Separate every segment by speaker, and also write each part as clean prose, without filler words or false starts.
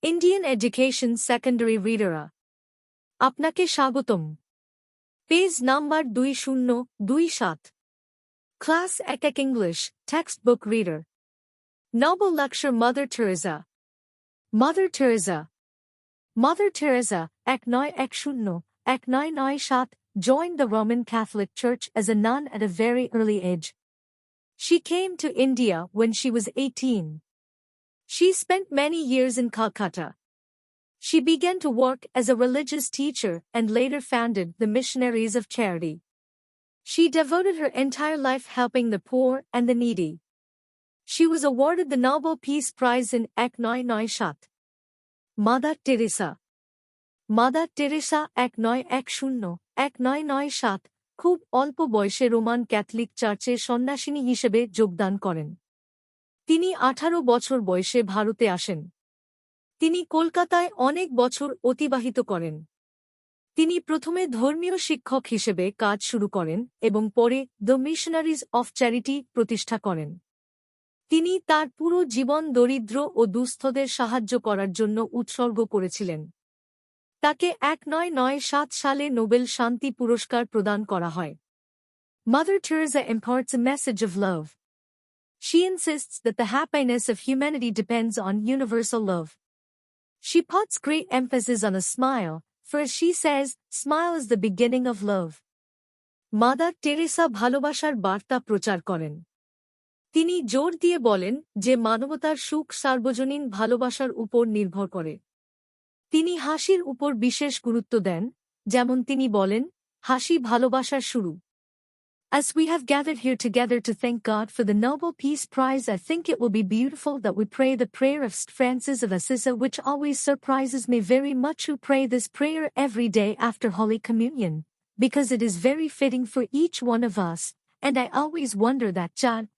Speaker 1: Indian Education Secondary Reader আপনাকে স্বাগতম page number 2027 Class Ekek English Textbook Reader Noble Lecture Mother Teresa Mother Teresa 1910 joined the Roman Catholic Church as a nun at a very early age. She came to India when she was 18. She spent many years in Calcutta. She began to work as a religious teacher and later founded the Missionaries of Charity. She devoted her entire life helping the poor and the needy. She was awarded the Nobel Peace Prize in 1997. Mother Teresa 1910 খুব অল্প বয়সে Roman Catholic চার্চে সন্ন্যাসিনী হিসেবে যোগদান করেন। তিনি 18 বছর বয়সে ভারতে আসেন। তিনি কলকাতায় অনেক বছর অতিবাহিত করেন। তিনি প্রথমে ধর্মীয় শিক্ষক হিসেবে কাজ শুরু করেন এবং পরে দ্য মিশনারিজ অফ চ্যারিটি প্রতিষ্ঠা করেন। তিনি তার পুরো জীবন দরিদ্র ও দুস্থদের সাহায্য করার জন্য উৎসর্গ করেছিলেন। তাকে 1997 সালে নোবেল শান্তি পুরস্কার প্রদান করা হয়। Mother Teresa imparts a message of love. She insists that the happiness of humanity depends on universal love. She puts great emphasis on a smile, for as she says, smile is the beginning of love. Mother Teresa ভালোবাসার বার্তা প্রচার করেন। তিনি জোর দিয়ে বলেন যে মানবতার সুখ সার্বজনীন ভালোবাসার উপর নির্ভর করে। তিনি হাসির উপর বিশেষ গুরুত্ব দেন, যেমন তিনি বলেন, হাসি ভালোবাসার শুরু। As we have gathered here together to thank God for the Nobel Peace Prize, I think it will be beautiful that we pray the prayer of St. Francis of Assisi, which always surprises me very much, who pray this prayer every day after Holy Communion, because it is very fitting for each one of us, and I always wonder that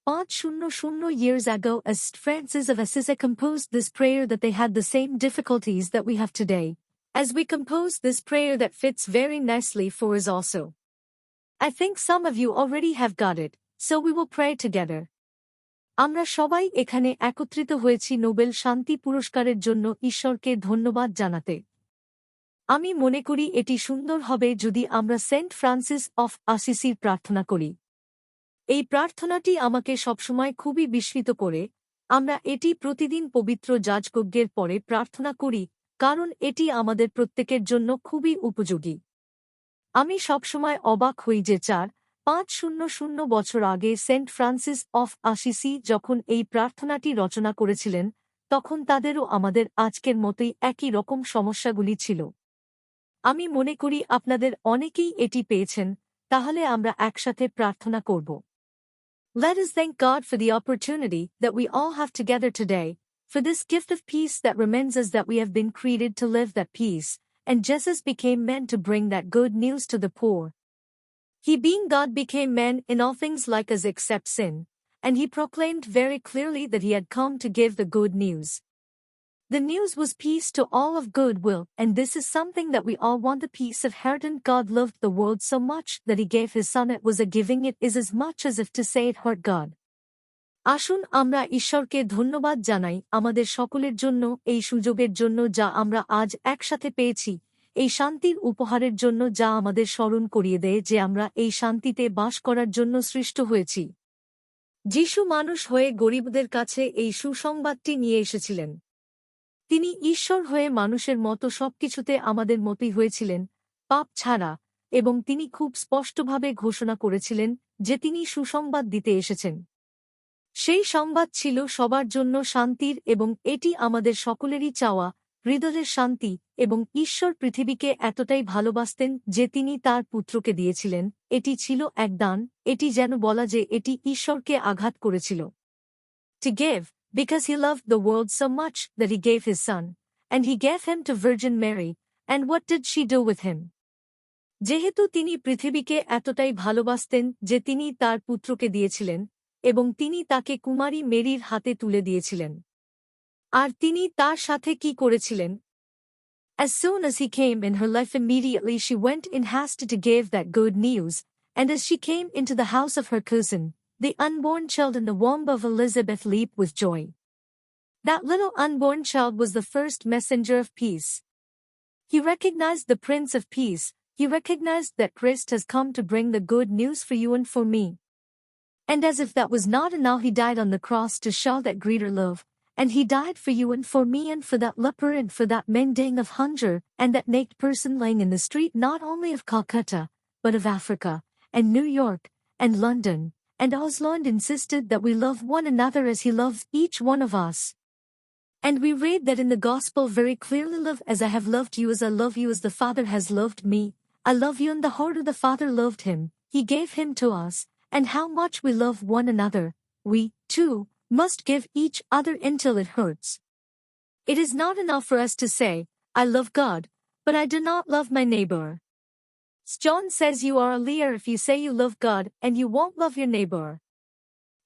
Speaker 1: 400 years ago as St. Francis of Assisi composed this prayer that they had the same difficulties that we have today, as we compose this prayer that fits very nicely for us also. I think some of you already have got it, so we will pray together. আমরা সবাই এখানে একত্রিত হয়েছি Nobel শান্তি পুরস্কারের জন্য ঈশ্বরকে ধন্যবাদ জানাতে। আমি মনে করি এটি সুন্দর হবে যদি আমরা সেন্ট ফ্রান্সিস অফ আসিসির প্রার্থনা করি। এই প্রার্থনাটি আমাকে সবসময় খুবই বিস্মিত করে। আমরা এটি প্রতিদিন পবিত্র যাজকজ্ঞের পরে প্রার্থনা করি, কারণ এটি আমাদের প্রত্যেকের জন্য খুবই উপযোগী। আমি সবসময় অবাক হই যে 400 বছর আগে সেন্ট ফ্রান্সিস অফ আসিসি যখন এই প্রার্থনাটি রচনা করেছিলেন, তখন তাদেরও আমাদের আজকের মতোই একই রকম সমস্যাগুলি ছিল। আমি মনে করি আপনাদের অনেকেই এটি পেয়েছেন, তাহলে আমরা একসাথে প্রার্থনা করব। Let us thank God for the opportunity that we all have together today, for this gift of peace that reminds us that we have been created to live that peace, and Jesus became man to bring that good news to the poor. He being God became man in all things like us except sin, and he proclaimed very clearly that he had come to give the good news. The news was peace to all of goodwill, and this is something that we all want, the peace of heart, and God loved the world so much that he gave his son. It was a giving, it is as much as if to say it hurt God. আসুন আমরা ঈশ্বরকে ধন্যবাদ জানাই আমাদের সকলের জন্য এই সুযোগের জন্য যা আমরা আজ একসাথে পেয়েছি, এই শান্তির উপহারের জন্য যা আমাদের স্মরণ করিয়ে দেয় যে আমরা এই শান্তিতে বাস করার জন্য সৃষ্ট হয়েছি। যিশু মানুষ হয়ে গরিবদের কাছে এই সুসংবাদটি নিয়ে এসেছিলেন। তিনি ঈশ্বর হয়ে মানুষের মতো সবকিছুতে আমাদের মতোই হয়েছিলেন, পাপ ছাড়া, এবং তিনি খুব স্পষ্টভাবে ঘোষণা করেছিলেন যে তিনি সুসংবাদ দিতে এসেছেন। সেই সংবাদ ছিল সবার জন্য শান্তির, এবং এটি আমাদের সকলেরই চাওয়া, হৃদয়ের শান্তি, এবং ঈশ্বর পৃথিবীকে এতটাই ভালোবাসতেন যে তিনি তার পুত্রকে দিয়েছিলেন। এটি ছিল এক দান, এটি যেন বলা যে এটি ঈশ্বরকে আঘাত করেছিল। To give, because he loved the world so much that he gave his son, and he gave him to Virgin Mary, and what did she do with him? যেহেতু তিনি পৃথিবীকে এতটাই ভালোবাসতেন যে তিনি তার পুত্রকে দিয়েছিলেন, এবং তিনি তাকে কুমারী মেরির হাতে তুলে দিয়েছিলেন। আর তিনি তার সাথে কি করেছিলেন? As soon as he came in her life, immediately she went in haste to give that good news, and as she came into the house of her cousin, the unborn child in the womb of Elizabeth leaped with joy. That little unborn child was the first messenger of peace. He recognized the Prince of Peace. He recognized that Christ has come to bring the good news for you and for me. And as if that was not enough, he died on the cross to show that greater love. And he died for you and for me and for that leper and for that man dying of hunger and that naked person laying in the street, not only of Calcutta, but of Africa, and New York, and London, and Oslo, and insisted that we love one another as he loves each one of us. And we read that in the Gospel very clearly, love as I have loved you, as I love you, as the Father has loved me. I love you, and the heart of the Father loved him. He gave him to us, and how much we love one another, we, too, must give each other until it hurts. It is not enough for us to say, I love God, but I do not love my neighbor. John says you are a liar if you say you love God and you won't love your neighbor.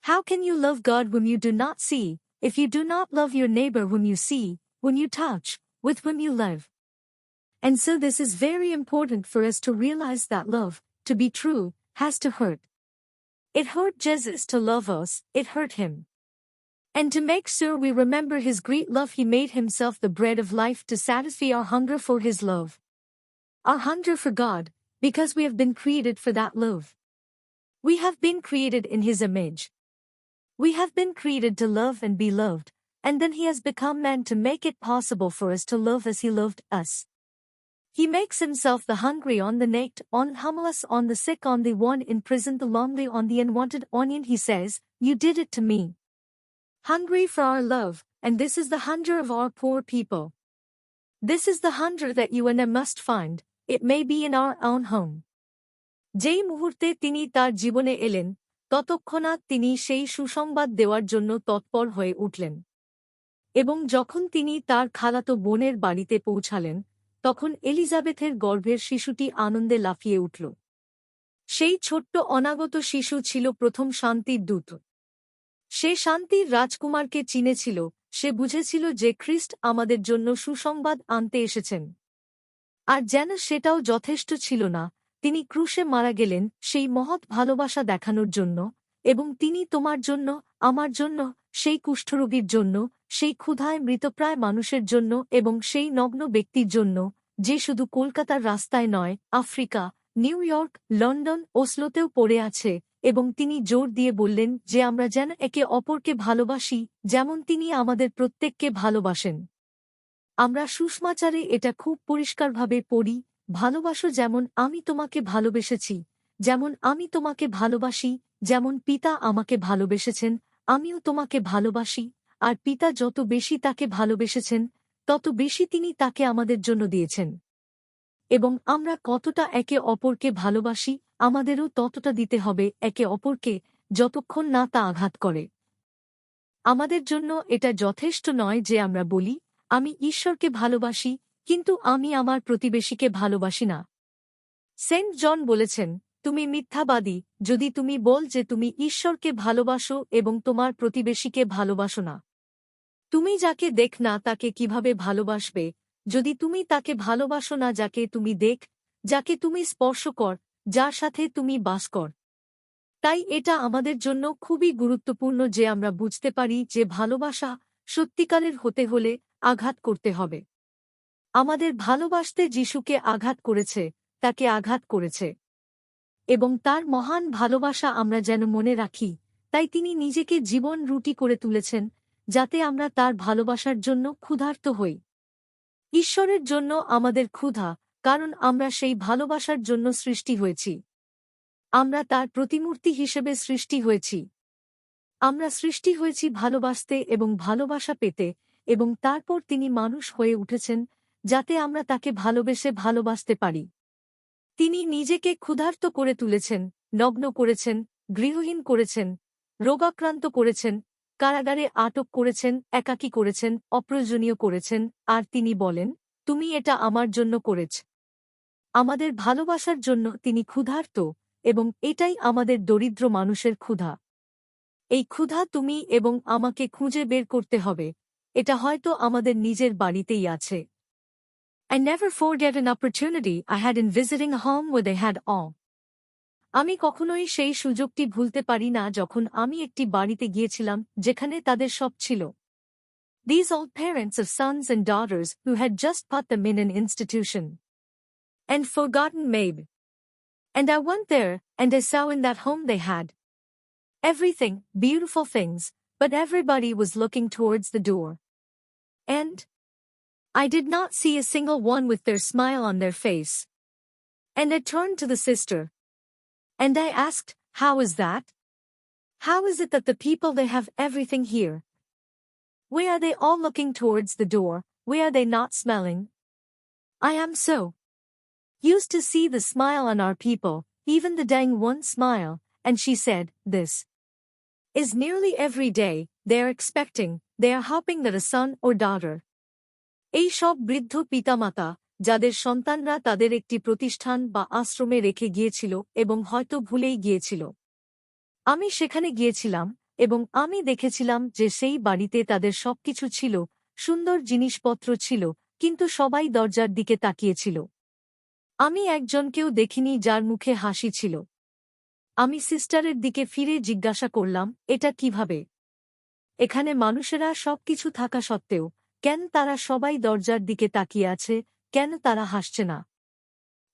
Speaker 1: How can you love God whom you do not see, if you do not love your neighbor whom you see, whom you touch, with whom you live? And so this is very important for us to realize that love, to be true, has to hurt. It hurt Jesus to love us, it hurt him. And to make sure we remember his great love, he made himself the bread of life to satisfy our hunger for his love. Our hunger for God, because we have been created for that love. We have been created in his image. We have been created to love and be loved, and then he has become man to make it possible for us to love as he loved us. He makes himself the hungry, on the naked, on homeless, on the sick, on the one in prison, the lonely, on the unwanted, onion. He says, you did it to me. Hungry for our love, and this is the hunger of our poor people. This is the hunger that you and I must find. It may be in our own home. যেই মুহূর্তে তিনি তার জীবনে এলেন, ততক্ষণাৎ তিনি সেই সুসংবাদ দেওয়ার জন্য তৎপর হয়ে উঠলেন। এবং যখন তিনি তার খালাতো বোনের বাড়িতে পৌঁছালেন, তখন এলিজাবেথের গর্ভের শিশুটি আনন্দে লাফিয়ে উঠল। সেই ছোট্ট অনাগত শিশু ছিল প্রথম শান্তির দূত। সে শান্তির রাজকুমারকে চিনেছিল, সে বুঝেছিল যে খ্রিস্ট আমাদের জন্য সুসংবাদ আনতে এসেছেন। আর যেন সেটাও যথেষ্ট ছিল না, তিনি ক্রুশে মারা গেলেন সেই মহৎ ভালোবাসা দেখানোর জন্য, এবং তিনি তোমার জন্য, আমার জন্য, সেই কুষ্ঠরোগীর জন্য, সেই ক্ষুধায় মৃতপ্রায় মানুষের জন্য এবং সেই নগ্ন ব্যক্তির জন্য, যে শুধু কলকাতার রাস্তায় নয়, আফ্রিকা, নিউ ইয়র্ক, লন্ডন, ওসলোতেও পড়ে আছে, এবং তিনি জোর দিয়ে বললেন যে আমরা যেন একে অপরকে ভালোবাসি, যেমন তিনি আমাদের প্রত্যেককে ভালোবাসেন। আমরা সুষমাচারে এটা খুব পরিষ্কারভাবে পড়ি, ভালোবাসো যেমন আমি তোমাকে ভালোবেসেছি, যেমন আমি তোমাকে ভালোবাসি, যেমন পিতা আমাকে ভালোবেসেছেন, আমিও তোমাকে ভালোবাসি, আর পিতা যত বেশি তাকে ভালোবেসেছেন, তত বেশি তিনি তাকে আমাদের জন্য দিয়েছেন। এবং আমরা কতটা একে অপরকে ভালোবাসি, আমাদেরও ততটা দিতে হবে একে অপরকে, যতক্ষণ না তা আঘাত করে। আমাদের জন্য এটা যথেষ্ট নয় যে আমরা বলি, আমি ঈশ্বরকে ভালোবাসি, কিন্তু আমি আমার প্রতিবেশীকে ভালোবাসি না। সেন্ট জন বলেছেন, তুমি মিথ্যাবাদী যদি তুমি বল যে তুমি ঈশ্বরকে ভালোবাসো এবং তোমার প্রতিবেশীকে ভালোবাসো না। তুমি যাকে দেখ না তাকে কিভাবে ভালোবাসবে, যদি তুমি তাকে ভালোবাসো না যাকে তুমি দেখ, যাকে তুমি স্পর্শ কর, যার সাথে তুমি বাস কর। তাই এটা আমাদের জন্য খুবই গুরুত্বপূর্ণ যে আমরা বুঝতে পারি যে ভালোবাসা সত্যিকারের হতে হলে আঘাত করতে হবে। আমাদের ভালোবাসতে যিশুকে আঘাত করেছে, তাকে আঘাত করেছে। এবং তার মহান ভালোবাসা আমরা যেন মনে রাখি, তাই তিনি নিজেকে জীবন রুটি করে তুলেছেন, যাতে আমরা তার ভালোবাসার জন্য ক্ষুধার্ত হই। ঈশ্বরের জন্য আমাদের ক্ষুধা, কারণ আমরা সেই ভালোবাসার জন্য সৃষ্টি হয়েছি। আমরা তার প্রতিমূর্তি হিসেবে সৃষ্টি হয়েছি। আমরা সৃষ্টি হয়েছি ভালোবাসতে এবং ভালোবাসা পেতে, এবং তারপর তিনি মানুষ হয়ে উঠেছেন, যাতে আমরা তাকে ভালোবেসে ভালোবাসতে পারি। তিনি নিজেকে ক্ষুধার্ত করে তুলেছেন, নগ্ন করেছেন, গৃহহীন করেছেন, রোগাক্রান্ত করেছেন, কারাগারে আটক করেছেন, একাকী করেছেন, অপ্রয়োজনীয় করেছেন, আর তিনি বলেন, তুমি এটা আমার জন্য করেছ। আমাদের ভালোবাসার জন্য তিনি ক্ষুধার্ত, এবং এটাই আমাদের দরিদ্র মানুষের ক্ষুধা। এই ক্ষুধা তুমি এবং আমাকে খুঁজে বের করতে হবে, এটা হয়তো আমাদের নিজের বাড়িতেই আছে। I never forget an opportunity I had in visiting a home where they had all. আমি কখনোই সেই সুযোগটি ভুলতে পারি না যখন আমি একটি বাড়িতে গিয়েছিলাম যেখানে তাদের সব ছিল। These old parents of sons and daughters who had just put them in an institution and forgotten maybe. And I went there, and I saw in that home they had everything, beautiful things, but everybody was looking towards the door. And I did not see a single one with their smile on their face. And I turned to the sister. And I asked, how is that? How is it that the people they have everything here? Why are they all looking towards the door? Why are they not smiling? I am so used to see the smile on our people, even the dang one smile, and she said, this is nearly every day, they are expecting, they are hoping that a son or daughter. এই সব বৃদ্ধ পিতামাতা, যাদের সন্তানরা তাদের একটি প্রতিষ্ঠান বা আশ্রমে রেখে গিয়েছিল এবং হয়তো ভুলেই গিয়েছিল। আমি সেখানে গিয়েছিলাম, এবং আমি দেখেছিলাম যে সেই বাড়িতে তাদের সবকিছু ছিল, সুন্দর জিনিসপত্র ছিল, কিন্তু সবাই দরজার দিকে তাকিয়েছিল। আমি একজনকেও দেখিনি যার মুখে হাসি ছিল। আমি সিস্টারের দিকে ফিরে জিজ্ঞাসা করলাম, এটা কিভাবে? এখানে মানুষেরা সবকিছু থাকা সত্ত্বেও, কেন তারা সবাই দরজার দিকে তাকিয়ে আছে, কেন তারা হাসছে না?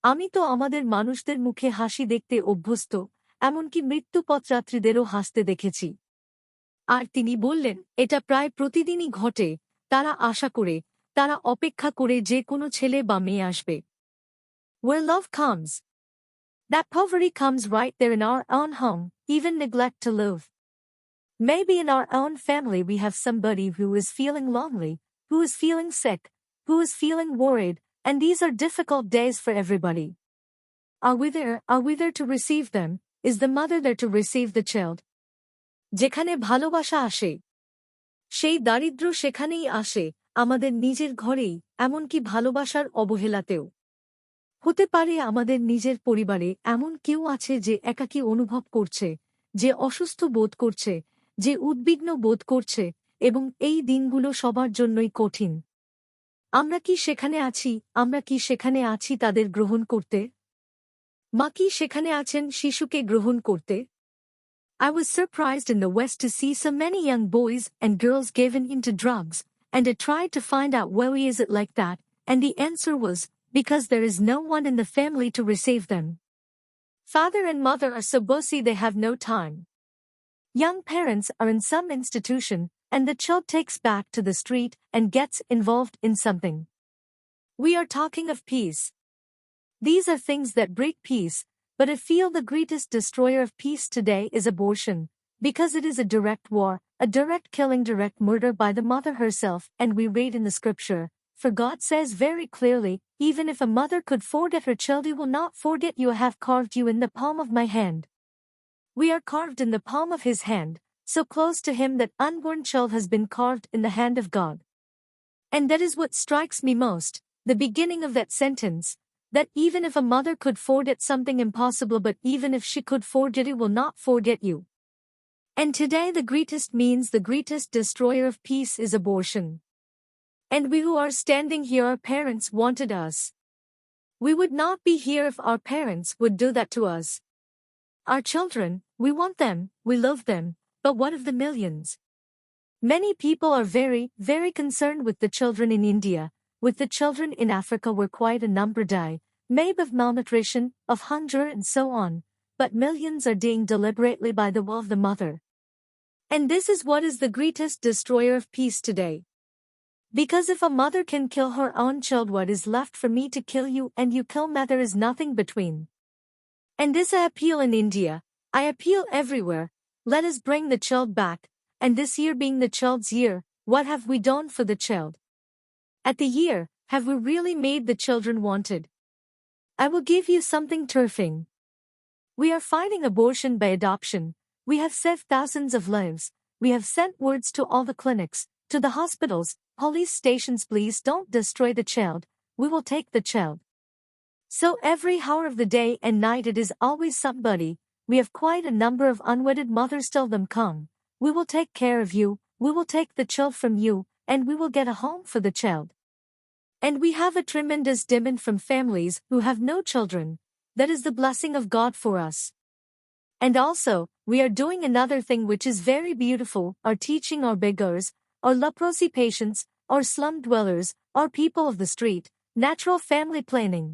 Speaker 1: আমি তো আমাদের মানুষদের মুখে হাসি দেখতে অভ্যস্ত, এমনকি মৃত্যুপথযাত্রীদেরও হাসতে দেখেছি। আর তিনি বললেন, এটা প্রায় প্রতিদিনই ঘটে, তারা আশা করে, তারা অপেক্ষা করে যে কোনো ছেলে বা মেয়ে আসবে। Where love comes, that poverty comes right there in our own home, even neglect to live. Maybe in our own family we have somebody who is feeling lonely, who is feeling sick, who is feeling worried, and these are difficult days for everybody. Are we there? Are we there to receive them? Is the mother there to receive the child? যেখানে ভালোবাসা আসে, সেই দারিদ্র্য সেখানেই আসে, আমাদের নিজের ঘরেই, এমনকি ভালোবাসার অবহেলাতেও। হতে পারে আমাদের নিজের পরিবারে এমন কেউ আছে যে একাকী অনুভব করছে, যে অসুস্থ বোধ করছে, যে উদ্বিগ্ন বোধ করছে, এবং এই দিনগুলো সবার জন্যই কঠিন। আমরা কি সেখানে আছি? আমরা কি সেখানে আছি তাদের গ্রহণ করতে? মা কি সেখানে আছেন শিশুকে গ্রহণ করতে? I was surprised in the West to see so many young boys and girls given into drugs, and I tried to find out why is it like that, and the answer was, because there is no one in the family to receive them. Father and mother are so busy they have no time. Young parents are in some institution, and the child takes back to the street and gets involved in something. We are talking of peace. These are things that break peace, but I feel the greatest destroyer of peace today is abortion, because it is a direct war, a direct killing, direct murder by the mother herself, and we read in the scripture, for God says very clearly, even if a mother could forget her child, He will not forget you. I have carved you in the palm of my hand. We are carved in the palm of His hand, so close to Him that unborn child has been carved in the hand of God. And that is what strikes me most, the beginning of that sentence, that even if a mother could forget something impossible, but even if she could forget, He will not forget you. And today the greatest means, the greatest destroyer of peace is abortion. And we who are standing here, our parents wanted us. We would not be here if our parents would do that to us. Our children, we want them, we love them, but what of the millions? Many people are very, very concerned with the children in India, with the children in Africa where quite a number die, maybe of malnutrition, of hunger and so on, but millions are dying deliberately by the will of the mother. And this is what is the greatest destroyer of peace today. Because if a mother can kill her own child, what is left for me to kill you and you kill me? There is nothing between. And this I appeal in India, I appeal everywhere, let us bring the child back, and this year being the child's year, what have we done for the child? At the year, have we really made the children wanted? I will give you something terrifying. We are fighting abortion by adoption, we have saved thousands of lives, we have sent words to all the clinics, to the hospitals, police stations, please don't destroy the child, we will take the child. So every hour of the day and night it is always somebody, we have quite a number of unwedded mothers, tell them come, we will take care of you, we will take the child from you, and we will get a home for the child. And we have a tremendous demand from families who have no children, that is the blessing of God for us. And also, we are doing another thing which is very beautiful, are teaching our beggars, or leprosy patients, or slum dwellers, or people of the street. Natural family planning.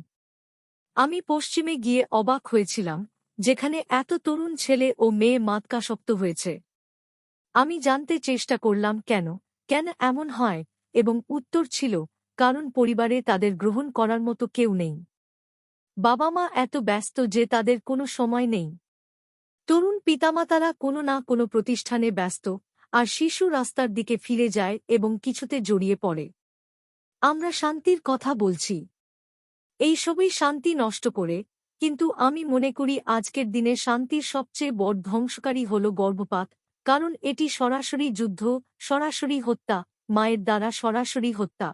Speaker 1: আমি পশ্চিমে গিয়ে অবাক হয়েছিলাম, যেখানে এত তরুণ ছেলে ও মেয়ে মাদকাসক্ত হয়েছে। আমি জানতে চেষ্টা করলাম কেন এমন হয়, এবং উত্তর ছিল, কারণ পরিবারে তাদের গ্রহণ করার মতো কেউ নেই। বাবা মা এত ব্যস্ত যে তাদের কোনো সময় নেই। তরুণ পিতামাতারা কোনো না কোনো প্রতিষ্ঠানে ব্যস্ত, আর শিশু রাস্তার দিকে ফিরে যায় এবং কিছুতে জড়িয়ে পড়ে। আমরা শান্তির কথা বলছি, এইসবই শান্তি নষ্ট করে, কিন্তু আমি মনে করি আজকের দিনে শান্তির সবচেয়ে বড় ধ্বংসকারী হল গর্ভপাত, কারণ এটি সরাসরি যুদ্ধ, সরাসরি হত্যা, মায়ের দ্বারা সরাসরি হত্যা।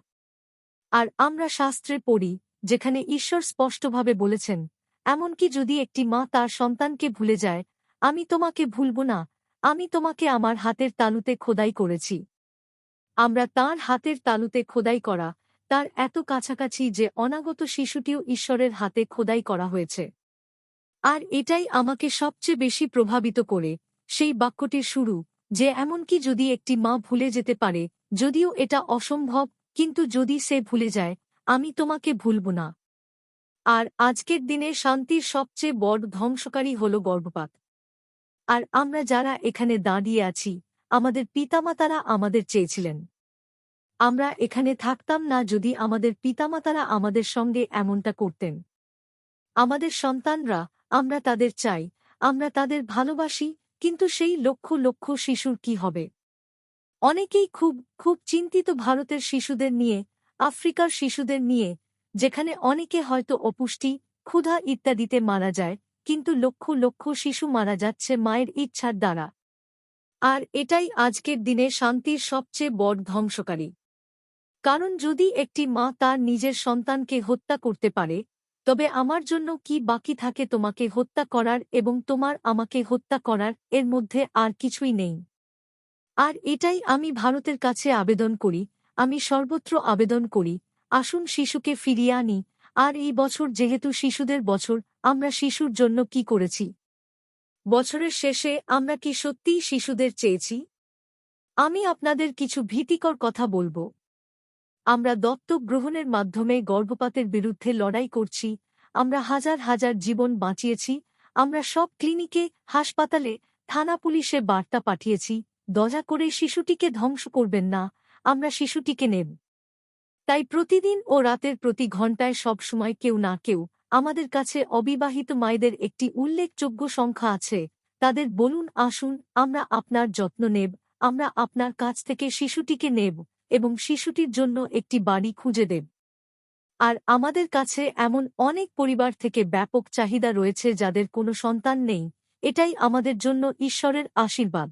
Speaker 1: আর আমরা শাস্ত্রে পড়ি, যেখানে ঈশ্বর স্পষ্টভাবে বলেছেন, এমনকি যদি একটি মা তার সন্তানকে ভুলে যায়, আমি তোমাকে ভুলব না, আমি তোমাকে আমার হাতের তালুতে খোদাই করেছি। আমরা তাঁর হাতের তালুতে খোদাই করা, তার এত কাছাকাছি যে অনাগত শিশুটিও ঈশ্বরের হাতে খোদাই করা হয়েছে। আর এটাই আমাকে সবচেয়ে বেশি প্রভাবিত করে, সেই বাক্যটির শুরু, যে এমনকি যদি একটি মা ভুলে যেতে পারে, যদিও এটা অসম্ভব, কিন্তু যদি সে ভুলে যায়, আমি তোমাকে ভুলব না। আর আজকের দিনে শান্তির সবচেয়ে বড় ধ্বংসকারী হল গর্ভপাত। আর আমরা যারা এখানে দাঁড়িয়ে আছি, আমাদের পিতামাতারা আমাদের চেয়েছিলেন। আমরা এখানে থাকতাম না যদি আমাদের পিতামাতারা আমাদের সঙ্গে এমনটা করতেন। আমাদের সন্তানরা, আমরা তাদের চাই, আমরা তাদের ভালোবাসি, কিন্তু সেই লক্ষ লক্ষ শিশুর কি হবে? অনেকেই খুব চিন্তিত ভারতের শিশুদের নিয়ে, আফ্রিকার শিশুদের নিয়ে, যেখানে অনেকে হয়তো অপুষ্টি, ক্ষুধা ইত্যাদিতে মারা যায়, কিন্তু লক্ষ লক্ষ শিশু মারা যাচ্ছে মায়ের ইচ্ছার দ্বারা। আর এটাই আজকের দিনে শান্তির সবচেয়ে বড় ধ্বংসকারী। কারণ যদি একটি মা তার নিজের সন্তানকে হত্যা করতে পারে, তবে আমার জন্য কি বাকি থাকে তোমাকে হত্যা করার এবং তোমার আমাকে হত্যা করার, এর মধ্যে আর কিছুই নেই। আর এটাই আমি ভারতের কাছে আবেদন করি, আমি সর্বত্র আবেদন করি, আসুন শিশুকে ফিরিয়ে আনি। আর এই বছর যেহেতু শিশুদের বছর, আমরা শিশুর জন্য কি করেছি? বছরের শেষে আমরা কি সত্যিই শিশুদের চেয়েছি? আমি আপনাদের কিছু ভীতিকর কথা বলবো। আমরা দত্তক গ্রহণের মাধ্যমে গর্ভপাতের বিরুদ্ধে লড়াই করছি, আমরা হাজার হাজার জীবন বাঁচিয়েছি, আমরা সব ক্লিনিকে, হাসপাতালে, থানা পুলিশে বার্তা পাঠিয়েছি, দয়া করে শিশুটিকে ধ্বংস করবেন না, আমরা শিশুটিকে নেব। তাই প্রতিদিন ও রাতের প্রতি ঘণ্টায় সবসময় কেউ না কেউ, আমাদের কাছে অবিবাহিত মায়েদের একটি উল্লেখযোগ্য সংখ্যা আছে, তাদের বলুন আসুন, আমরা আপনার যত্ন নেব, আমরা আপনার কাছ থেকে শিশুটিকে নেব, এবং শিশুটির জন্য একটি বাড়ি খুঁজে দেব। আর আমাদের কাছে এমন অনেক পরিবার থেকে ব্যাপক চাহিদা রয়েছে যাদের কোনো সন্তান নেই, এটাই আমাদের জন্য ঈশ্বরের আশীর্বাদ।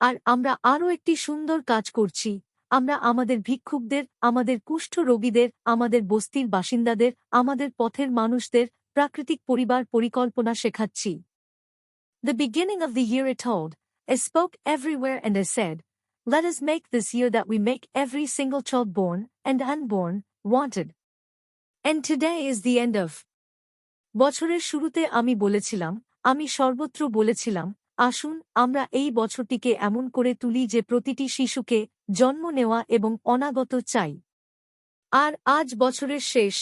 Speaker 1: আর আমরা আরও একটি সুন্দর কাজ করছি, আমরা আমাদের ভিক্ষুকদের, আমাদের কুষ্ঠ রোগীদের, আমাদের বস্তির বাসিন্দাদের, আমাদের পথের মানুষদের প্রাকৃতিক পরিবার পরিকল্পনা শেখাচ্ছি। The beginning of the year it told, I spoke everywhere and I said, let us make this year that we make every single child born and unborn, wanted. And today is the end of. বছরের শুরুতে আমি বলেছিলাম, আমি সর্বত্র বলেছিলাম, আসুন আমরা এই বছরটিকে এমন করে তুলি যে প্রতিটি শিশুকে জন্ম নেওয়া এবং অনাগত চাই। আর আজ বছরের শেষ।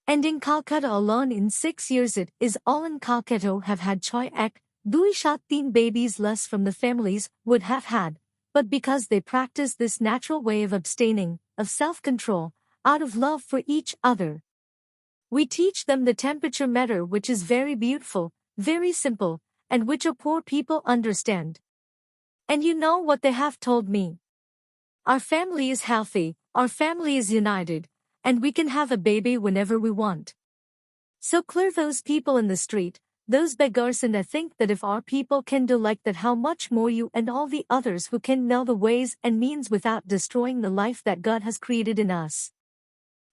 Speaker 1: And in Calcutta alone in 6 years it is all in Calcutta have had 6.273 babies less from the families would have had, but because they practice this natural way of abstaining, of self-control, out of love for each other. We teach them the temperature meter which is very beautiful, very simple, and which a poor people understand. And you know what they have told me? Our family is healthy, our family is united, and we can have a baby whenever we want. So clear those people in the street, those beggars, and I think that if our people can do like that, how much more you and all the others who can know the ways and means without destroying the life that God has created in us.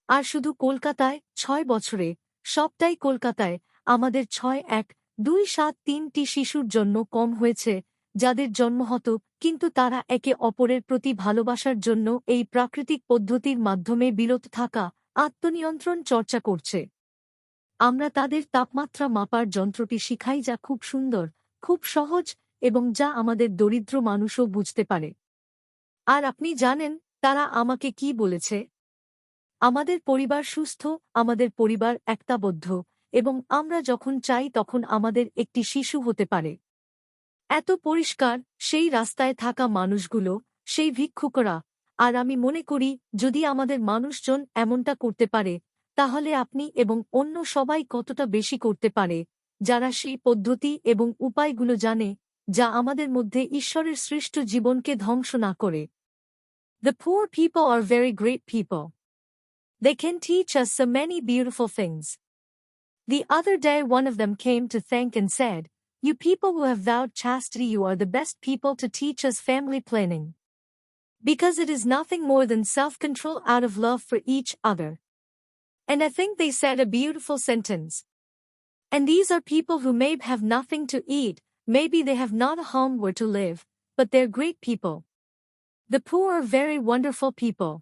Speaker 1: আর শুধু কলকাতায় 6 বছরে, সবটাই কলকাতায়, আমাদের 6.127 শিশুর জন্য কম হয়েছে, যাদের জন্ম হতো, কিন্তু তারা একে অপরের প্রতি ভালোবাসার জন্য এই প্রাকৃতিক পদ্ধতির মাধ্যমে বিরত থাকা, আত্মনিয়ন্ত্রণ চর্চা করছে। আমরা তাদের তাপমাত্রা মাপার যন্ত্রটি শিখাই যা খুব সুন্দর, খুব সহজ, এবং যা আমাদের দরিদ্র মানুষও বুঝতে পারে। আর আপনি জানেন তারা আমাকে কি বলেছে? আমাদের পরিবার সুস্থ, আমাদের পরিবার একতাবদ্ধ, এবং আমরা যখন চাই তখন আমাদের একটি শিশু হতে পারে। এত পরিষ্কার সেই রাস্তায় থাকা মানুষগুলো, সেই ভিক্ষুকরা। আর আমি মনে করি যদি আমাদের মানুষজন এমনটা করতে পারে, তাহলে আপনি এবং অন্য সবাই কতটা বেশি করতে পারে, যারা সেই পদ্ধতি এবং উপায়গুলো জানে, যা আমাদের মধ্যে ঈশ্বরের সৃষ্ট জীবনকে ধ্বংস না করে। The poor people are very great people. They can teach us so many beautiful things. The other day one of them came to thank and said, "You people who have vowed chastity, you are the best people to teach us family planning. Because it is nothing more than self-control out of love for each other." And I think they said a beautiful sentence. And these are people who may have nothing to eat, maybe they have not a home where to live, but they're great people. The poor are very wonderful people.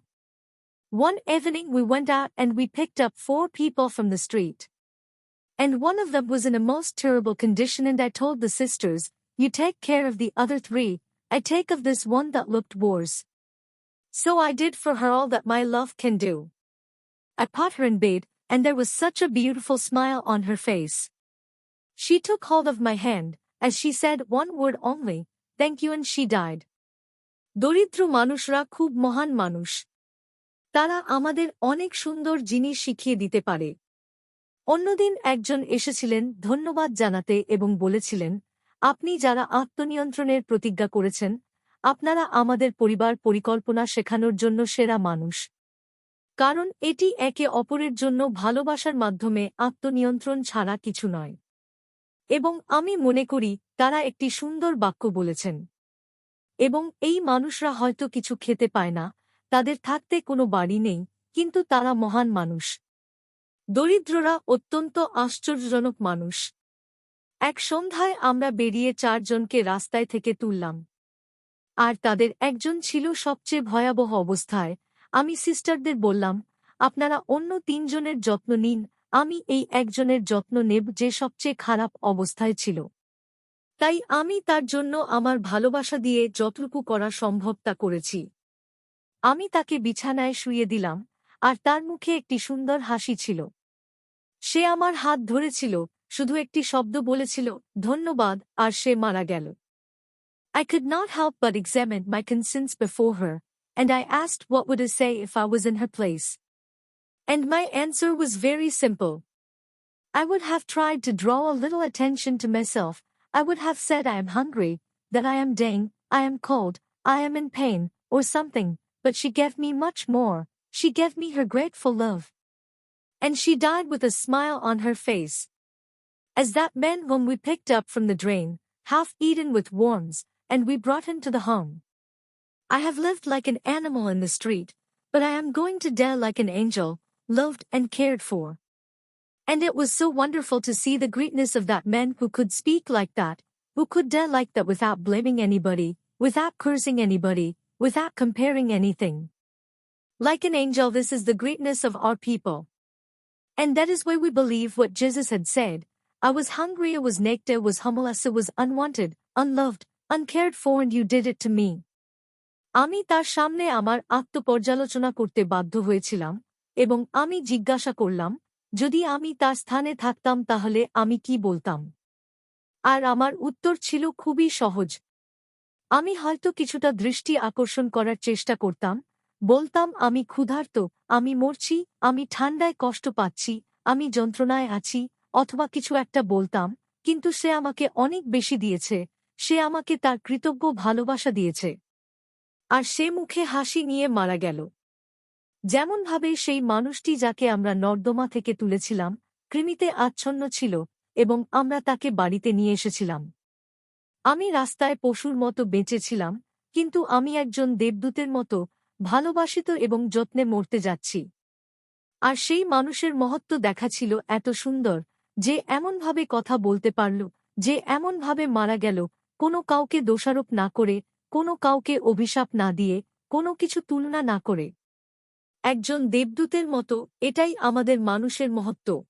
Speaker 1: One evening we went out and we picked up 4 people from the street. And one of them was in a most terrible condition, and I told the sisters, "You take care of the other 3, I take of this one that looked worse." So I did for her all that my love can do. I put her in bed, and there was such a beautiful smile on her face. She took hold of my hand, as she said one word only, "Thank you," and she died. দরিদ্র মানুষরা খুব মহান মানুষ। তারা আমাদের অনেক সুন্দর জিনিস শিখিয়ে দিতে পারে। অন্যদিন একজন এসেছিলেন ধন্যবাদ জানাতে এবং বলেছিলেন, "আপনি যারা আত্মনিয়ন্ত্রণের প্রতিজ্ঞা করেছেন, আপনারা আমাদের পরিবার পরিকল্পনা শেখানোর জন্য সেরা মানুষ। কারণ এটি একে অপরের জন্য ভালোবাসার মাধ্যমে আত্মনিয়ন্ত্রণ ছাড়া কিছু নয়।" এবং আমি মনে করি তারা একটি সুন্দর বাক্য বলেছেন। এবং এই মানুষরা হয়তো কিছু খেতে পায় না, তাদের থাকতে কোনো বাড়ি নেই, কিন্তু তারা মহান মানুষ। দরিদ্ররা অত্যন্ত আশ্চর্যজনক মানুষ। এক সন্ধ্যায় আমরা বেরিয়ে 4 জনকে রাস্তায় থেকে তুললাম। আর তাদের একজন ছিল সবচেয়ে ভয়াবহ অবস্থায়। আমি সিস্টারদের বললাম, "আপনারা অন্য 3 জনের যত্ন নিন, আমি এই একজনের যত্ন নেব যে সবচেয়ে খারাপ অবস্থায় ছিল।" তাই আমি তার জন্য আমার ভালোবাসা দিয়ে যতটুকু করা সম্ভব তা করেছি। আমি তাকে বিছানায় শুইয়ে দিলাম, আর তার মুখে একটি সুন্দর হাসি ছিল। সে আমার হাত ধরেছিল, শুধু একটি শব্দ বলেছিল, "ধন্যবাদ," আর সে মারা গেল। I could not help but examine my conscience before her, and I asked what would I say if I was in her place. And my answer was very simple. I would have tried to draw a little attention to myself. I would have said I am hungry, that I am dying, I am cold, I am in pain, or something, but she gave me much more. She gave me her grateful love. And she died with a smile on her face. As that man whom we picked up from the drain, half eaten with worms, and we brought him to the home. I have lived like an animal in the street, but I am going to die like an angel, loved and cared for. And it was so wonderful to see the greatness of that man who could speak like that, who could die like that without blaming anybody, without cursing anybody, without comparing anything. Like an angel, this is the greatness of our people. And that is why we believe what Jesus had said. I was hungry, I was naked, I was homeless, I was unwanted, unloved, uncared for, and you did it to me. আমি তার সামনে আমার আত্মপর্যালোচনা করতে বাধ্য হয়েছিলাম, এবং আমি জিজ্ঞাসা করলাম, যদি আমি তার স্থানে থাকতাম তাহলে আমি কি বলতাম? আর আমার উত্তর ছিল খুবই সহজ। আমি হয়তো কিছুটা দৃষ্টি আকর্ষণ করার চেষ্টা করতাম, বলতাম, "আমি ক্ষুধার্ত, আমি মরছি, আমি ঠান্ডায় কষ্ট পাচ্ছি, আমি যন্ত্রণায় আছি", অথবা কিছু একটা বলতাম, কিন্তু সে আমাকে অনেক বেশি দিয়েছে, সে আমাকে তার কৃতজ্ঞ ভালোবাসা দিয়েছে। আর সে মুখে হাসি নিয়ে মারা গেল। যেমনভাবে সেই মানুষটি যাকে আমরা নর্দমা থেকে তুলেছিলাম, কৃমিতে আচ্ছন্ন ছিল, এবং আমরা তাকে বাড়িতে নিয়ে এসেছিলাম। আমি রাস্তায় পশুর মতো বেঁচেছিলাম, কিন্তু আমি একজন দেবদূতের মতো ভালোবাসিত এবং যত্নে মরতে যাচ্ছি। আর সেই মানুষের মহত্ব দেখাছিল এত সুন্দর, যে এমনভাবে কথা বলতে পারল, যে এমনভাবে মারা গেল, কোনো কাউকে দোষারোপ না করে, কোনো কাউকে অভিশাপ না দিয়ে, কোনো কিছু তুলনা না করে। একজন দেবদূতের মতো, এটাই আমাদের মানুষের মহত্ব।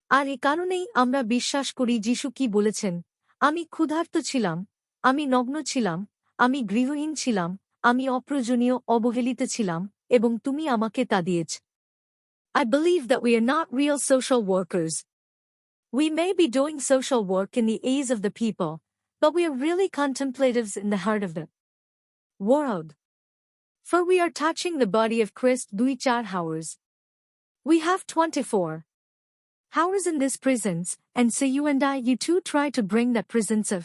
Speaker 1: আর এ কারণেই আমরা বিশ্বাস করি যিশু কি বলেছেন, "আমি ক্ষুধার্ত ছিলাম, আমি নগ্ন ছিলাম, আমি গৃহহীন ছিলাম, আমি অপ্রয়োজনীয় অবহেলিত ছিলাম এবং তুমি আমাকে তা দিয়েছ। I believe that we are not real social workers. We may be doing social work in the eyes of the people, but we are really contemplatives in the heart of the world. For we are touching the body of Christ 2-4 hours. We have 24 hours in this presence, and so you too try to bring that presence of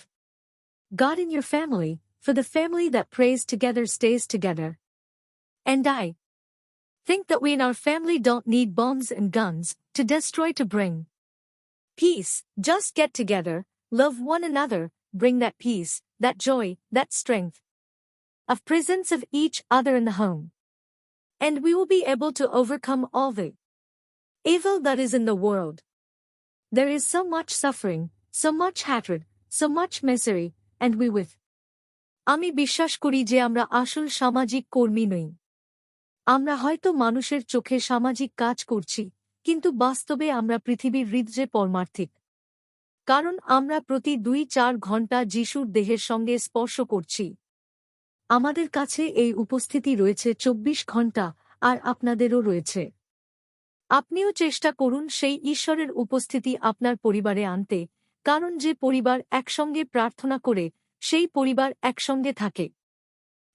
Speaker 1: God in your family, for the family that prays together stays together. And I think that we in our family don't need bombs and guns to destroy to bring peace. Just get together, love one another, bring that peace, that joy, that strength of presence of each other in the home. And we will be able to overcome all the evil that is in the world. There is so much suffering, so much hatred, so much misery, and we with আমি বিশ্বাস করি যে আমরা আসল সামাজিক কর্মী নই। আমরা হয়তো মানুষের চোখে সামাজিক কাজ করছি, কিন্তু বাস্তবে আমরা পৃথিবীর হৃদয়ে পরমার্থিক। কারণ আমরা প্রতি 2-4 ঘন্টা যিশুর দেহের সঙ্গে স্পর্শ করছি। আমাদের কাছে এই উপস্থিতি রয়েছে 24 ঘন্টা, আর আপনাদেরও রয়েছে। আপনিও চেষ্টা করুন সেই ঈশ্বরের উপস্থিতি আপনার পরিবারে আনতে, কারণ যে পরিবার একসঙ্গে প্রার্থনা করে, সেই পরিবার একসঙ্গে থাকে।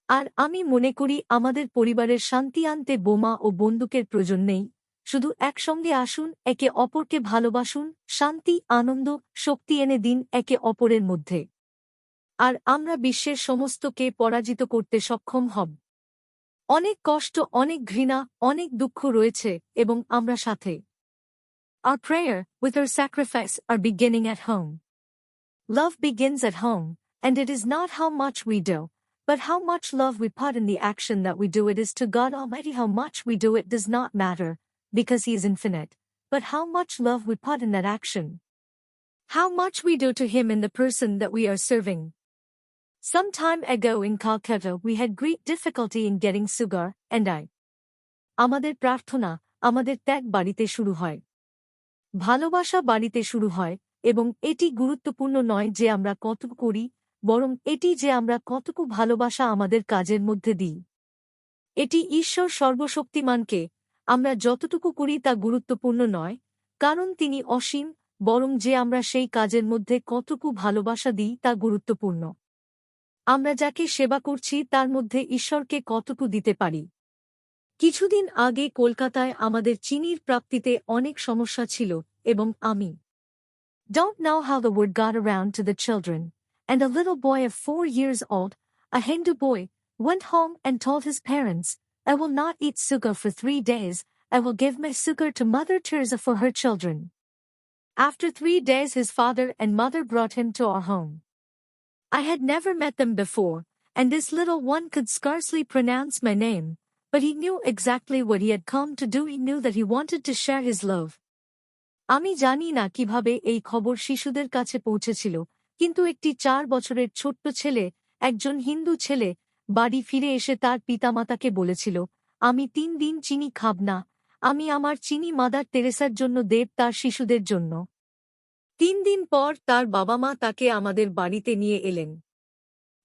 Speaker 1: আর আমি মনে করি আমাদের পরিবারের শান্তি আনতে বোমা ও বন্দুকের প্রয়োজন নেই, শুধু একসঙ্গে আসুন, একে অপরকে ভালোবাসুন, শান্তি, আনন্দ, শক্তি এনে দিন একে অপরের মধ্যে। আর আমরা বিশ্বের সমস্তকে পরাজিত করতে সক্ষম হব। অনেক কষ্ট, অনেক ঘৃণা, অনেক দুঃখ রয়েছে, এবং আমরা সাথে। Our prayer, with our sacrifice, are beginning at home. Love begins at home, and it is not how much we do, but how much love we put in the action that we do. It is to God Almighty. How much we do it does not matter, because He is infinite, but how much love we put in that action. How much we do to Him in the person that we are serving. Some time ago in Calcutta we had great difficulty in getting sugar, and I. আমাদের প্রার্থনা, আমাদের ত্যাগ বাড়িতে শুরু হয়। ভালোবাসা বাড়িতে শুরু হয়, এবং এটি গুরুত্বপূর্ণ নয় যে আমরা কতটুকু করি, বরং এটি যে আমরা কতটুকু ভালোবাসা আমাদের কাজের মধ্যে দিই। এটি ঈশ্বর সর্বশক্তিমানকে আমরা যতটুকু করি তা গুরুত্বপূর্ণ নয়, কারণ তিনি অসীম, বরং যে আমরা সেই কাজের মধ্যে কতটুকু ভালোবাসা দিই তা গুরুত্বপূর্ণ। আমরা যাকে সেবা করছি তার মধ্যে ঈশ্বরকে কতটুকু দিতে পারি। কিছুদিন আগে কলকাতায় আমাদের চিনির প্রাপ্তিতে অনেক সমস্যা ছিল, এবং আমি don't know how the word got around to the children, and a little boy of 4 years old, a Hindu boy, went home and told his parents, I will not eat sugar for 3 days, I will give my sugar to Mother Teresa for her children. After 3 days his father and mother brought him to our home. I had never met them before, and this little one could scarcely pronounce my name, but he knew exactly what he had come to do. He knew that he wanted to share his love. আমি জানি না কিভাবে এই খবর শিশুদের কাছে পৌঁছেছিল, কিন্তু একটি 4 বছরের ছোট্ট ছেলে, একজন হিন্দু ছেলে, বাড়ি ফিরে এসে তার পিতামাতাকে বলেছিল, আমি 3 দিন চিনি খাব না, আমি আমার চিনি মাদার তেরেসার জন্য দেব, তার শিশুদের জন্য। 3 দিন পর তার বাবা মা তাকে আমাদের বাড়িতে নিয়ে এলেন।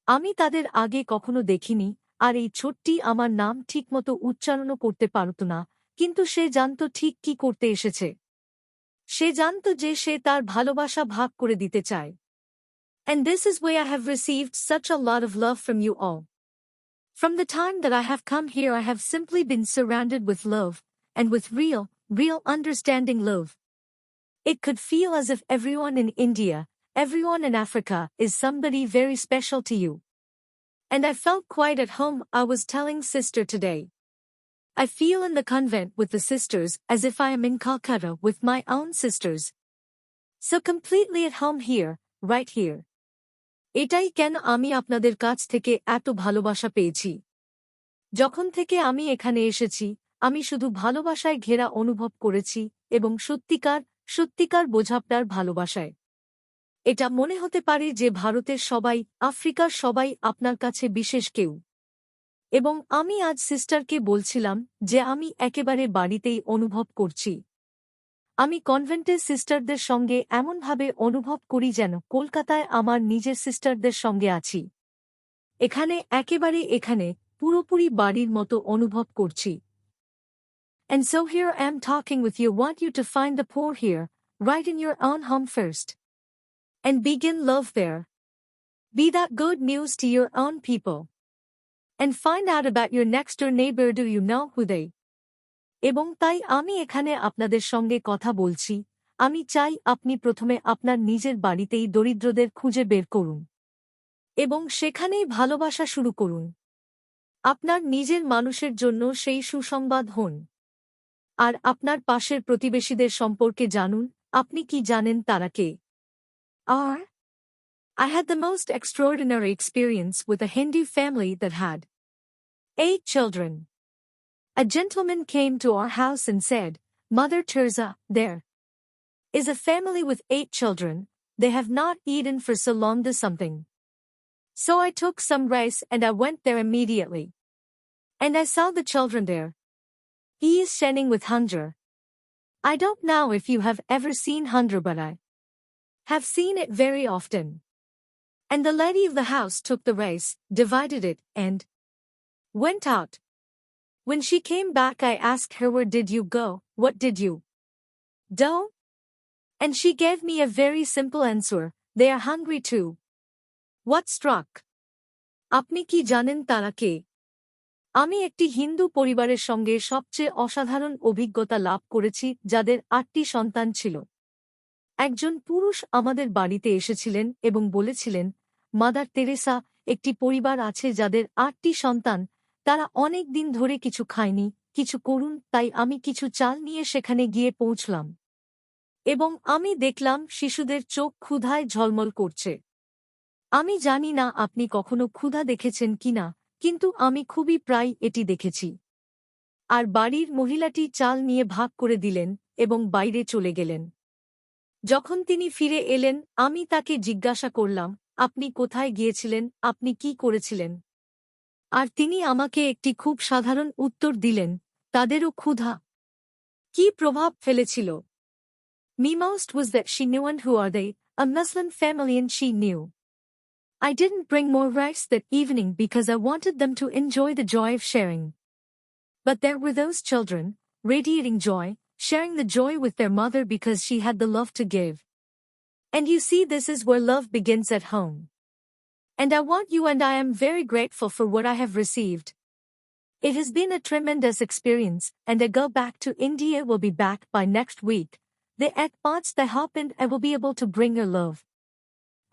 Speaker 1: আমি তাদের আগে কখনো দেখিনি, আর এই ছোট্টি আমার নাম ঠিকমতো উচ্চারণও করতে পারত না, কিন্তু সে জানত ঠিক কি করতে এসেছে। সে জানত যে সে তার ভালোবাসা ভাগ করে দিতে চায়। And this is why I have received such a lot of love from you all. From the time that I have come here I have simply been surrounded with love, and with real understanding love. It could feel as if everyone in India, everyone in Africa, is somebody very special to you. And I felt quite at home. I was telling sister today. I feel in the convent with the sisters as if I am in Calcutta with my own sisters. So completely at home here, right here. এটাই কেন আমি আপনাদের কাছ থেকে এত ভালোবাসা পেয়েছি। যখন থেকে আমি এখানে এসেছি, আমি শুধু ভালোবাসায় ঘেরা অনুভব করেছি, এবং সত্যিকার বোঝাপড়ার ভালোবাসায়। এটা মনে হতে পারে যে ভারতের সবাই, আফ্রিকার সবাই আপনার কাছে বিশেষ কেউ। এবং আমি আজ সিস্টারকে বলছিলাম যে আমি একেবারে বাড়িতেই অনুভব করছি। আমি কনভেন্টের সিস্টারদের সঙ্গে এমনভাবে অনুভব করি যেন কলকাতায় আমার নিজের সিস্টারদের সঙ্গে আছি। এখানে পুরোপুরি বাড়ির মতো অনুভব করছি। And so here I am talking with you, want you to find the poor here, right in your own home first. And begin love there. Be that good news to your own people. And find out about your next door neighbor, do you know who they? এবং তাই আমি এখানে আপনাদের সঙ্গে কথা বলছি, আমি চাই আপনি প্রথমে আপনার নিজের বাড়িতেই দরিদ্রদের খুঁজে বের করুন। এবং সেখানেই ভালোবাসা শুরু করুন। আপনার নিজের মানুষের জন্য সেই সুসংবাদ হন। আর আপনার পাশের প্রতিবেশীদের সম্পর্কে জানুন, আপনি কি জানেন তারা কে? আর I had the most extraordinary experience with a Hindu family that had 8 children. A gentleman came to our house and said, Mother Teresa, there is a family with 8 children, they have not eaten for so long, do something. So I took some rice and I went there immediately. And I saw the children there. He is standing with hunger. I don't know if you have ever seen hunger, but I have seen it very often. And the lady of the house took the rice, divided it, and went out. When she came back, I asked her, where did you go? What did you do? And she gave me a very simple answer, they are hungry too. What struck? আপনি কি জানেন তারা কে? আমি একটি হিন্দু পরিবারের সঙ্গে সবচেয়ে অসাধারণ অভিজ্ঞতা লাভ করেছি, যাদের 8টি সন্তান ছিল। একজন পুরুষ আমাদের বাড়িতে এসেছিলেন এবং বলেছিলেন, মাদার তেরেসা, একটি পরিবার আছে যাদের 8টি সন্তান, তারা অনেক দিন ধরে কিছু খায়নি, কিছু করুন। তাই আমি কিছু চাল নিয়ে সেখানে গিয়ে পৌঁছলাম। এবং আমি দেখলাম শিশুদের চোখ ক্ষুধায় ঝলমল করছে। আমি জানি না আপনি কখনো ক্ষুধা দেখেছেন কিনা, কিন্তু আমি খুবই প্রায় এটি দেখেছি। আর বাড়ির মহিলাটি চাল নিয়ে ভাগ করে দিলেন এবং বাইরে চলে গেলেন। যখন তিনি ফিরে এলেন, আমি তাকে জিজ্ঞাসা করলাম, আপনি কোথায় গিয়েছিলেন, আপনি কি করেছিলেন? আর তিনি আমাকে একটি খুব সাধারণ উত্তর দিলেন, তাদেরও ক্ষুধা। কি প্রভাব ফেলেছিল? Most was that she knew, and who are they, a Muslim family, and she knew. I didn't bring more rice that evening because I wanted them to enjoy the joy of sharing. But there were those children, radiating joy, sharing the joy with their mother because she had the love to give. And you see, this is where love begins at home. And I want you, and I am very grateful for what I have received. It has been a tremendous experience, and I go back to India, will be back by next week. The ek parts that happened, I will be able to bring your love.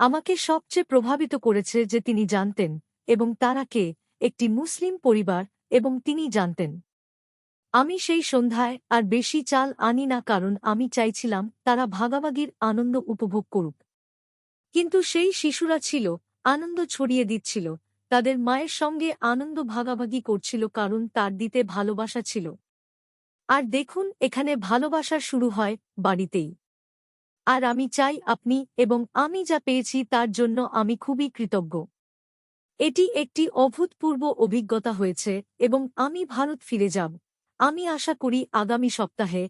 Speaker 1: আমাকে সবচেয়ে প্রভাবিত করেছে যে তিনি জানতেন, এবং তারা কে, একটি মুসলিম পরিবার, এবং তিনি জানতেন। আমি সেই সন্ধ্যায় আর বেশি চাল আনি না, কারণ আমি চাইছিলাম তারা ভাগাভাগির আনন্দ উপভোগ করুক। কিন্তু সেই শিশুরা ছিল, আনন্দ ছড়িয়ে দিচ্ছিল, তাদের মায়ের সঙ্গে আনন্দ ভাগাভাগি করছিল, কারণ তার দিতে ভালোবাসা ছিল। আর দেখুন, এখানে ভালোবাসা শুরু হয় বাড়িতেই। আর আমি চাই আপনি এবং আমি যা পেয়েছি তার জন্য আমি খুবই কৃতজ্ঞ। এটি একটি অভূতপূর্ব অভিজ্ঞতা হয়েছে এবং আমি ভারত ফিরে যাব। আমি আশা করি আগামী সপ্তাহে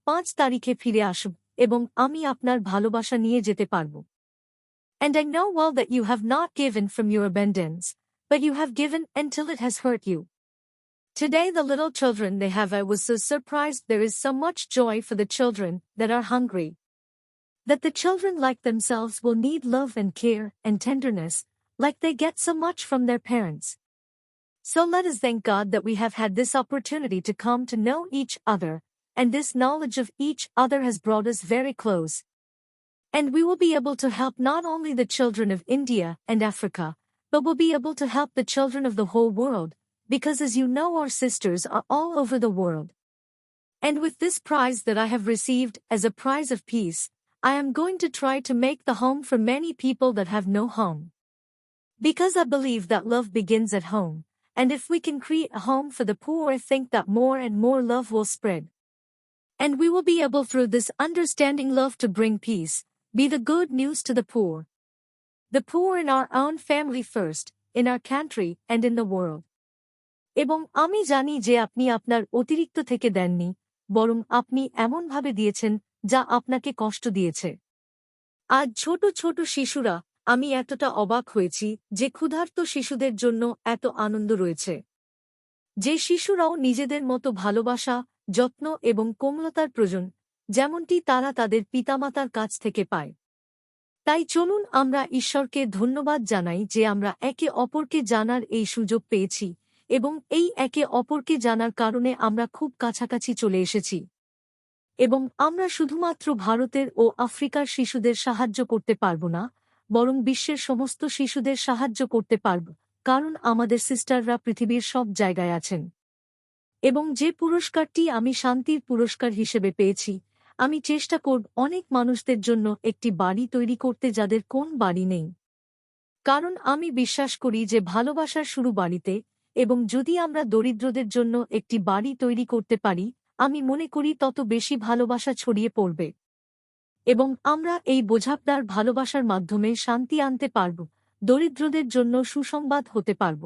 Speaker 1: 5 তারিখে ফিরে আসব এবং আমি আপনার ভালোবাসা নিয়ে যেতে পারব। And I know well that you have not given from your abundance, but you have given until it has hurt you. Today the little children they have, I was so surprised, there is so much joy for the children that are hungry. That the children like themselves will need love and care and tenderness, like they get so much from their parents. So let us thank God that we have had this opportunity to come to know each other, and this knowledge of each other has brought us very close. And we will be able to help not only the children of India and Africa, but will be able to help the children of the whole world, because as you know, our sisters are all over the world. And with this prize that I have received as a prize of peace, I am going to try to make the home for many people that have no home. Because I believe that love begins at home, and if we can create a home for the poor, I think that more and more love will spread. And we will be able through this understanding love to bring peace, be the good news to the poor. The poor in our own family first, in our country, and in the world. এবং আমি জানি যে আপনি আপনার অতিরিক্ত থেকে দেননি, বরং আপনি এমনভাবে দিয়েছেন যা আপনাকে কষ্ট দিয়েছে। আজ ছোট ছোট শিশুরা, আমি এতটা অবাক হয়েছি যে ক্ষুধার্ত শিশুদের জন্য এত আনন্দ রয়েছে। যে শিশুরাও নিজেদের মতো ভালোবাসা, যত্ন এবং কোমলতার প্রয়োজন, যেমনটি তারা তাদের পিতামাতার কাছ থেকে পায়। তাই চলুন আমরা ঈশ্বরকে ধন্যবাদ জানাই যে আমরা একে অপরকে জানার এই সুযোগ পেয়েছি এবং এই একে অপরকে জানার কারণে আমরা খুব কাছাকাছি চলে এসেছি। এবং আমরা শুধুমাত্র ভারতের ও আফ্রিকার শিশুদের সাহায্য করতে পারব না, বরং বিশ্বের সমস্ত শিশুদের সাহায্য করতে পারব, কারণ আমাদের সিস্টাররা পৃথিবীর সব জায়গায় আছেন। এবং যে পুরস্কারটি আমি শান্তির পুরস্কার হিসেবে পেয়েছি, আমি চেষ্টা করব অনেক মানুষদের জন্য একটি বাড়ি তৈরি করতে যাদের কোন বাড়ি নেই। কারণ আমি বিশ্বাস করি যে ভালোবাসার শুরু বাড়িতে, এবং যদি আমরা দরিদ্রদের জন্য একটি বাড়ি তৈরি করতে পারি, আমি মনে করি তত বেশি ভালোবাসা ছড়িয়ে পড়বে। এবং আমরা এই বোঝাপড়ার ভালোবাসার মাধ্যমে শান্তি আনতে পারব, দরিদ্রদের জন্য সুসংবাদ হতে পারব।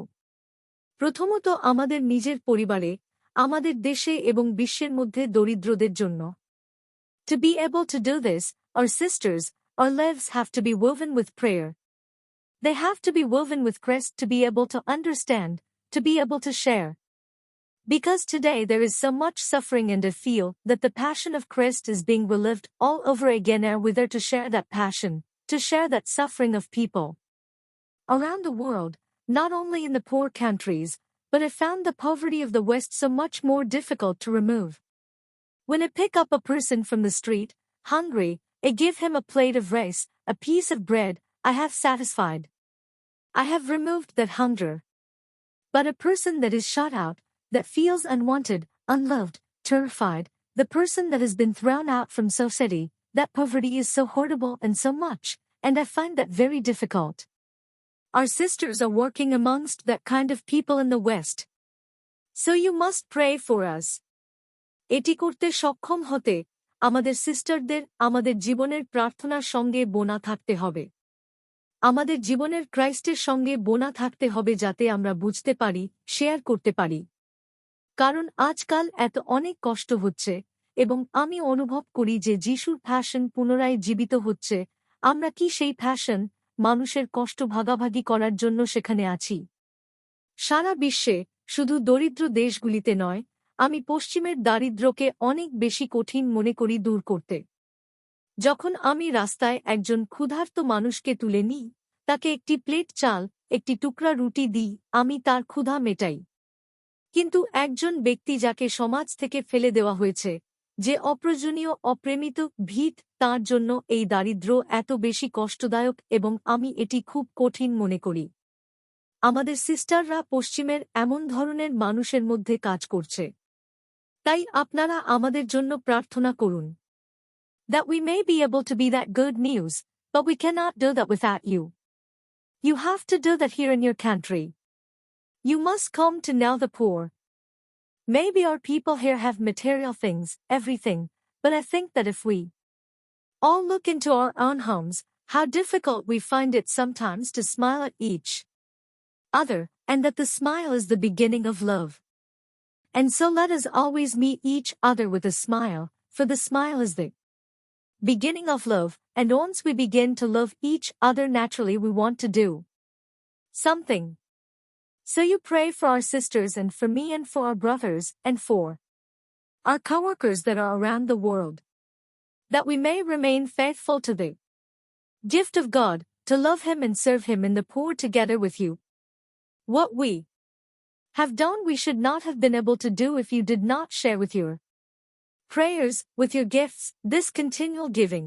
Speaker 1: প্রথমত আমাদের নিজের পরিবারে, আমাদের দেশে এবং বিশ্বের মধ্যে দরিদ্রদের জন্য। To be able to do this, our sisters, our lives have to be woven with prayer. They have to be woven with Christ to be able to understand, to be able to share. Because today there is so much suffering and I feel that the passion of Christ is being relived all over again and we're there to share that passion, to share that suffering of people around the world, not only in the poor countries, but I found the poverty of the West so much more difficult to remove. When I pick up a person from the street, hungry, I give him a plate of rice, a piece of bread, I have satisfied. I have removed that hunger. But a person that is shut out, that feels unwanted, unloved, terrified, the person that has been thrown out from society, that poverty is so horrible and so much, and I find that very difficult. Our sisters are working amongst that kind of people in the West. So you must pray for us. এটি করতে সক্ষম হতে আমাদের সিস্টারদের আমাদের জীবনের প্রার্থনার সঙ্গে বোনা থাকতে হবে। আমাদের জীবনের ক্রাইস্টের সঙ্গে বোনা থাকতে হবে যাতে আমরা বুঝতে পারি, শেয়ার করতে পারি। কারণ আজকাল এত অনেক কষ্ট হচ্ছে, এবং আমি অনুভব করি যে যিশুর প্যাশন পুনরায় জীবিত হচ্ছে। আমরা কি সেই প্যাশন, মানুষের কষ্ট ভাগাভাগি করার জন্য সেখানে আছি? সারা বিশ্বে, শুধু দরিদ্র দেশগুলিতে নয়, আমি পশ্চিমের দারিদ্র্যকে অনেক বেশি কঠিন মনে করি দূর করতে। যখন আমি রাস্তায় একজন ক্ষুধার্ত মানুষকে তুলে নিই, তাকে একটি প্লেট চাল, একটি টুকরা রুটি দিই, আমি তার ক্ষুধা মেটাই। কিন্তু একজন ব্যক্তি যাকে সমাজ থেকে ফেলে দেওয়া হয়েছে, যে অপ্রয়োজনীয় অপ্রেমিত ভিত, তার জন্য এই দারিদ্র্য এত বেশি কষ্টদায়ক এবং আমি এটি খুব কঠিন মনে করি। আমাদের সিস্টাররা পশ্চিমের এমন ধরনের মানুষের মধ্যে কাজ করছে। তাই আপনারা আমাদের জন্য প্রার্থনা করুন। That we may be able to be that good news, but we cannot do that without you. You have to do that here in your country. You must come to know the poor. Maybe our people here have material things, everything, but I think that if we all look into our own homes, how difficult we find it sometimes to smile at each other, and that the smile is the beginning of love. And so let us always meet each other with a smile, for the smile is the beginning of love, and once we begin to love each other naturally we want to do something. So you pray for our sisters and for me and for our brothers and for our coworkers that are around the world, that we may remain faithful to the gift of God, to love Him and serve Him in the poor together with you. What we have done we should not have been able to do if you did not share with your prayers, with your gifts, this continual giving.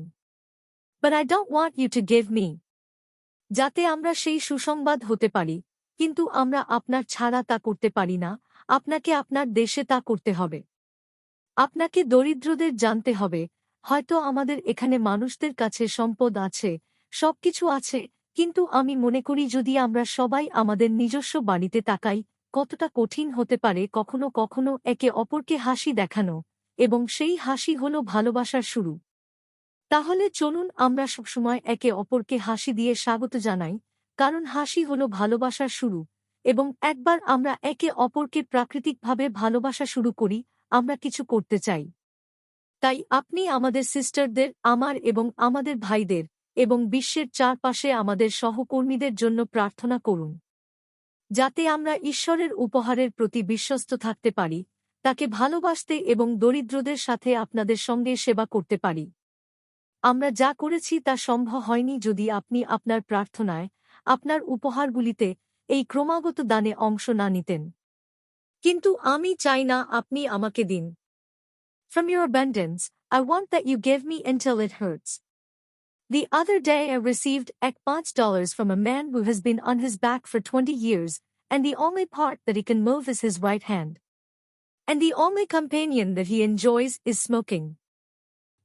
Speaker 1: But I don't want you to give me, যাতে আমরা সেই সুসংবাদ হতে পারি, কিন্তু আমরা আপনার ছাড়া তা করতে পারি না, আপনাকে আপনার দেশে তা করতে হবে। আপনাকে দরিদ্রদের জানতে হবে। হয়তো আমাদের এখানে মানুষদের কাছে সম্পদ আছে, সবকিছু আছে, কিন্তু আমি মনে করি যদি আমরা সবাই আমাদের নিজস্ব বাড়িতে তাকাই, কতটা কঠিন হতে পারে কখনো কখনো একে অপরকে হাসি দেখানো, এবং সেই হাসি হলো ভালোবাসার শুরু। তাহলে চলুন আমরা সবসময় একে অপরকে হাসি দিয়ে স্বাগত জানাই, কারণ হাসি হলো ভালোবাসার শুরু, এবং একবার আমরা একে অপরকে প্রাকৃতিকভাবে ভালোবাসা শুরু করি, আমরা কিছু করতে চাই। তাই আপনি আমাদের সিস্টারদের, আমার এবং আমাদের ভাইদের, এবং বিশ্বের চারপাশে আমাদের সহকর্মীদের জন্য প্রার্থনা করুন। যাতে আমরা ঈশ্বরের উপহারের প্রতি বিশ্বস্ত থাকতে পারি, তাকে ভালোবাসতে এবং দরিদ্রদের সাথে আপনাদের সঙ্গে সেবা করতে পারি। আমরা যা করেছি তা সম্ভব হয়নি যদি আপনি আপনার প্রার্থনায়, আপনার উপহারগুলিতে এই ক্রমাগত দানে অংশ না নিতেন। কিন্তু আমি চাই না আপনি আমাকে দিন। From your abundance, I want that you give me until it hurts. The other day I received $5 from a man who has been on his back for 20 years, and the only part that he can move is his right hand. And the only companion that he enjoys is smoking.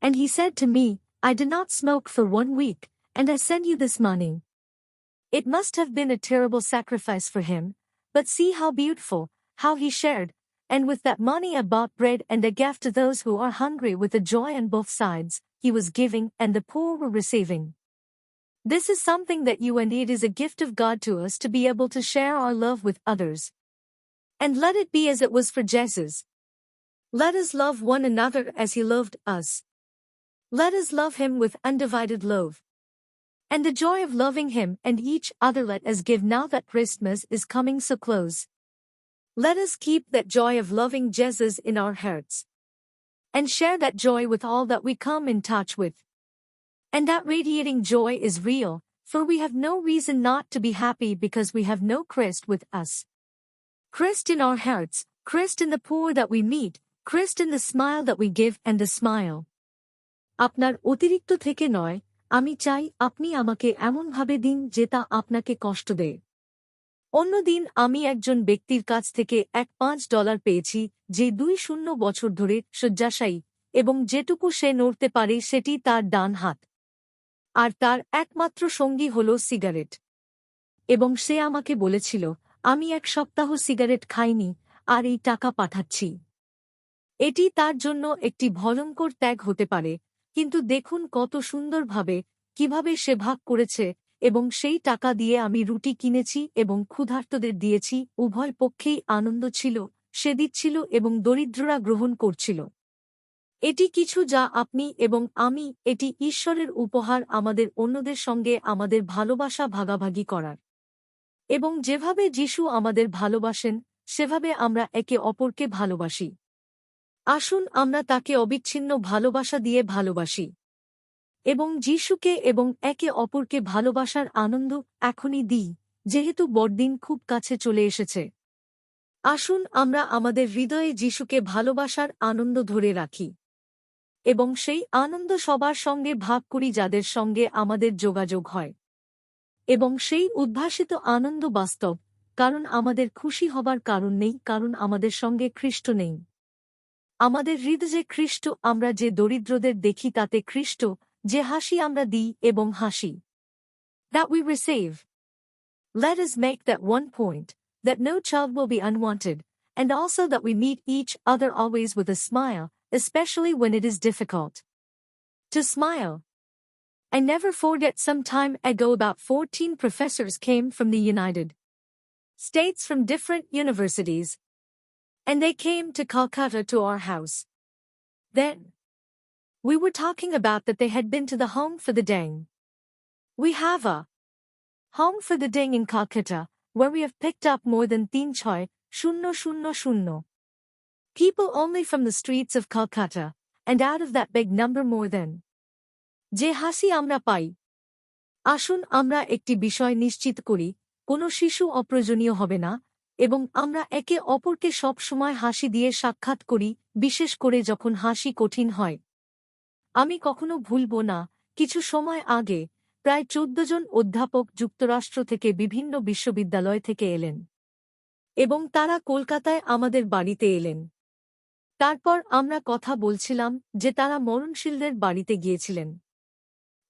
Speaker 1: And he said to me, I did not smoke for 1 week, and I send you this money. It must have been a terrible sacrifice for him, but see how beautiful, how he shared, and with that money I bought bread and a gift to those who are hungry with a joy on both sides. He was giving and the poor were receiving. This is something that you and it is a gift of God to us to be able to share our love with others. And let it be as it was for Jesus. Let us love one another as he loved us. Let us love him with undivided love. And the joy of loving him and each other let us give now that Christmas is coming so close. Let us keep that joy of loving Jesus in our hearts. And share that joy with all that we come in touch with. And that radiating joy is real, for we have no reason not to be happy because we have no Christ with us. Christ in our hearts, Christ in the poor that we meet, Christ in the smile that we give and the smile. আপনার অতিরিক্ত থেকে নয়, আমি চাই আপনি আমাকে এমনভাবে দিন যে তা আপনাকে কষ্ট দেয়। অন্যদিন আমি একজন ব্যক্তির কাছ থেকে $5 পেয়েছি যে 20 বছর ধরে শয্যাশায়ী এবং যেটুকু সে নড়তে পারে সেটি তার ডান হাত। আর তার একমাত্র সঙ্গী হল সিগারেট। এবং সে আমাকে বলেছিল, আমি 1 সপ্তাহ সিগারেট খাইনি আর এই টাকা পাঠাচ্ছি। এটি তার জন্য একটি ভয়ঙ্কর ত্যাগ হতে পারে, কিন্তু দেখুন কত সুন্দরভাবে কিভাবে সে ভাগ করেছে, এবং সেই টাকা দিয়ে আমি রুটি কিনেছি এবং ক্ষুধার্তদের দিয়েছি। উভয় পক্ষেই আনন্দ ছিল, সে দিচ্ছিল এবং দরিদ্ররা গ্রহণ করছিল। এটি কিছু যা আপনি এবং আমি, এটি ঈশ্বরের উপহার আমাদের অন্যদের সঙ্গে আমাদের ভালোবাসা ভাগাভাগি করার। এবং যেভাবে যিশু আমাদের ভালোবাসেন, সেভাবে আমরা একে অপরকে ভালোবাসি। আসুন আমরা তাকে অবিচ্ছিন্ন ভালোবাসা দিয়ে ভালোবাসি। এবং যিশুকে এবং একে অপরকে ভালোবাসার আনন্দ এখনই দিই, যেহেতু বড়দিন খুব কাছে চলে এসেছে। আসুন আমরা আমাদের হৃদয়ে যিশুকে ভালোবাসার আনন্দ ধরে রাখি। এবং সেই আনন্দ সবার সঙ্গে ভাগ করি যাদের সঙ্গে আমাদের যোগাযোগ হয়। এবং সেই উদ্ভাসিত আনন্দ বাস্তব, কারণ আমাদের খুশি হবার কারণ নেই, কারণ আমাদের সঙ্গে খ্রিস্ট নেই। আমাদের হৃদয়ে খ্রিস্ট, আমরা যে দরিদ্রদের দেখি তাতে খ্রিস্ট, যে হাসি আমরা দিই এবং হাসি that we receive. Let us make that one point, that no child will be unwanted, and also that we meet each other always with a smile, especially when it is difficult to smile. I never forget some time ago about 14 professors came from the United States from different universities, and they came to Calcutta to our house. Then we were talking about that they had been to the Home for the Dang. We have a Home for the Dang in Calcutta, where we have picked up more than 3,000 people only from the streets of Calcutta, and out of that big number more than যে হাসি আমরা পাই। আসুন আমরা একটি বিষয় নিশ্চিত করি, কোনো শিশু অপ্রয়োজনীয় হবে না, এবং আমরা একে অপরকে সব সময় হাসি দিয়ে সাক্ষাৎ করি, বিশেষ করে যখন হাসি কঠিন হয়। আমি কখনো ভুলব না, কিছু সময় আগে প্রায় 14 জন অধ্যাপক যুক্তরাষ্ট্র থেকে বিভিন্ন বিশ্ববিদ্যালয় থেকে এলেন। এবং তারা কলকাতায় আমাদের বাড়িতে এলেন। তারপর আমরা কথা বলছিলাম যে তারা মরণশীলদের বাড়িতে গিয়েছিলেন।